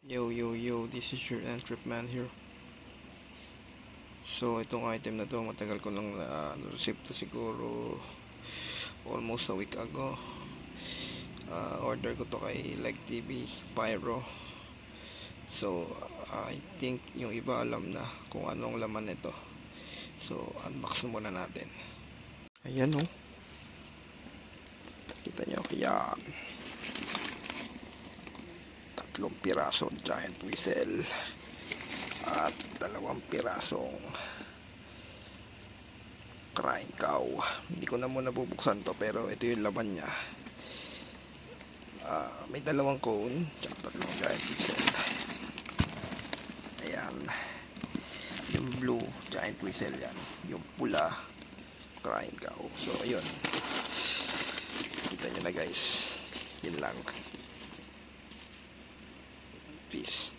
Yo, this is your Trip Man here. So, itong item na to, matagal ko nang na-receive to siguro almost a week ago. Order ko to kay Like TV, Pyro. So, I think yung iba alam na kung anong laman nito. So, unbox na muna natin. Ayan o. Kita nyo, yan. 3 pirasong giant whistle at 2 pirasong crying cow. Hindi ko na muna bubuksan to, pero ito yung laman niya. May 2 cone at 3 giant whistle. Ayan, yung blue giant whistle, yan yung pula crying cow. So ayun, kita nyo na guys, yun lang. Peace.